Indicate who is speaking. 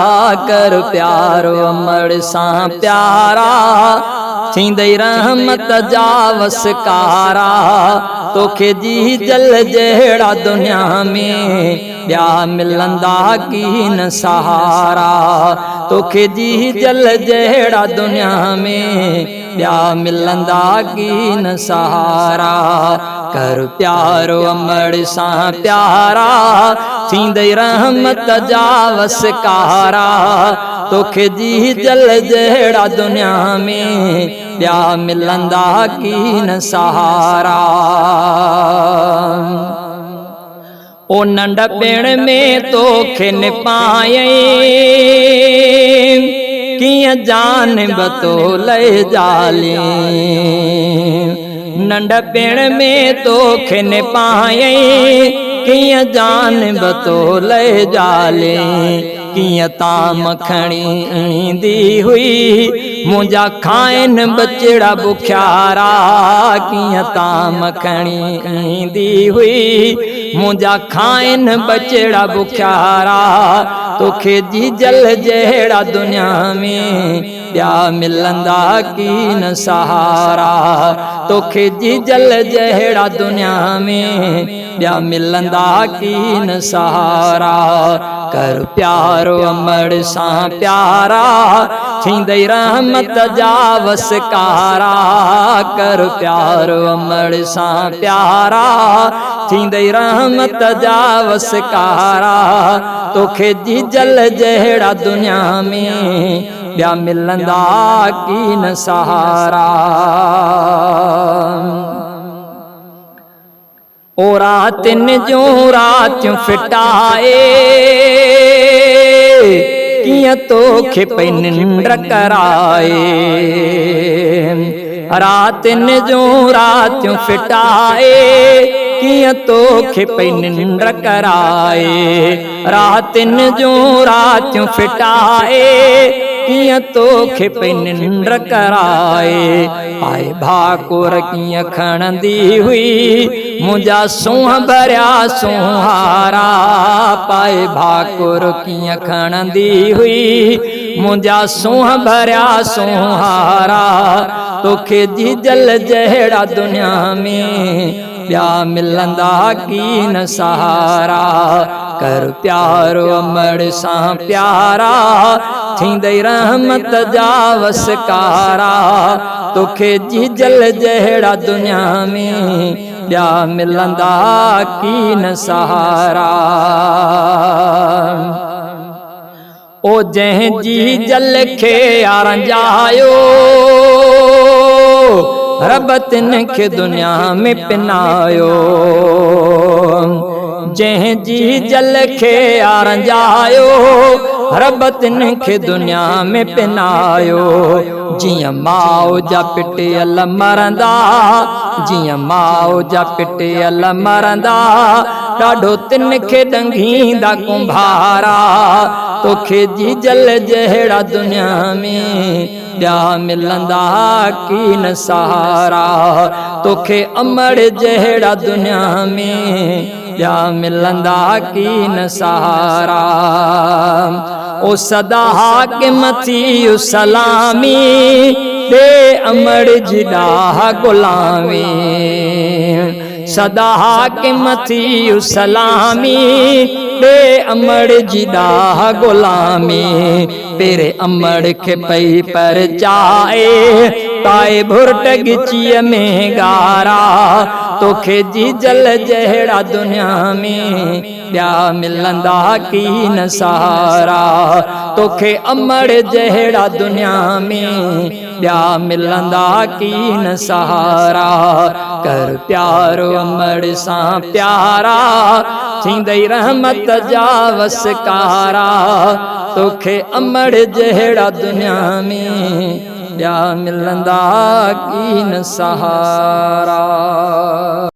Speaker 1: कर प्यारो अमड़ सां प्यारा थींदई रहमत जा वसकारा। तोखे जी जल जहिड़ा दुनिया में ॿिया मिलंदा की न सहारा। तोखे जी जल जहिड़ा दुनिया में ॿिया मिलंदा की न सहारा। कर प्यारो अमड़ सां प्यारा थींदई रहमत जा वसकारा। तोखे जी जल जहिड़ा दुनिया में ॿिया मिलंदा की न सहारा। ओ नंढपिण में तोखे निपायई कीअं जान बतोले जाली। नंढपिण में तोखे निपायई कीअं जान बतोले जाले। कीअं ताम खणी ईंदी हुई मुंहिंजा खाइनि बचड़ा बुख्यारा। कीअं ताम खणी ईंदी हुई मुंहिंजा खाइनि बचड़ा बुख्यारा। तोखे जी जल जहिड़ा दुनिया में ॿिया मिलंदा की न सहारा। तोखे जी जल जहिड़ा दुनिया में ॿिया मिलंदा की न सहारा। कर प्यारो अमड़ सां प्यारा थींदई रहमत जा वसकारा। कर प्यारो अमड़ सां प्यारा थींदई रहमत जा वसकारा। तोखे जी जल जहिड़ा दुनिया में ॿिया मिलंदा की न सहारा। ओ रातिन जूं रातियूं फिटाए कीअं तोखे पई निंड कराए। रातिन जूं रातियूं फिटाए कीअं तोखे पई निंड कराए। रातिन जूं रातियूं फिटाए कीअं तोखे पई निंड कराए। पाए भाकुर कीअं खणंदी हुई मुंहिंजा सूंह भरिया सुहारा। पाए भाकुर कीअं खणंदी हुई मुंहिंजा सूंह भरिया सुहारा। तोखे जी जल जहिड़ा दुनिया में ॿिया मिलंदा की न सहारा। कर प्यारो अमड़ सां प्यारा थींदई रहमत जा वसकारा। तोखे जी जल जहिड़ा दुनिया में ॿिया मिलंदा की न सहारा। ओ जंहिं जी जल खे आरंजायो रब तिन खे दुनिया में पिनायो। जंहिं जी जल खे आरंजायो रब तिन खे दुनिया में पिनायो। जियां माउ जा पिटियल मरंदा जियां माउ जा पिटियल मरंदा ॾाढो तिन खे ॾंघींदा कुंभारा। तोखे जी जल जहिड़ा दुनिया में ॿिया मिलंदा की न सहारा। तोखे अमड़ जहिड़ा दुनिया में ॿिया मिलंदा की न सहारा। ओ सदा हाकिम थी सलामी दे अमड़ जी ॾाह गुलामी। सदा हाकिम थी सलामी दे अमड़ जी ॾाह गुलामी। तेरे अमड़ खे पई पर चाए पाए भुरट गिचीअ में गारा। तोखे जी जल जहिड़ा दुनिया में ॿिया मिलंदा की न सहारा। तोखे अमड़ जहिड़ा दुनिया में ॿिया मिलंदा की न सहारा। कर प्यारो अमड़ सां प्यारा थींदई रहमत जा वसकारा। तोखे अमड़ जहिड़ा दुनिया में ॿिया मिलंदा की न सहारा।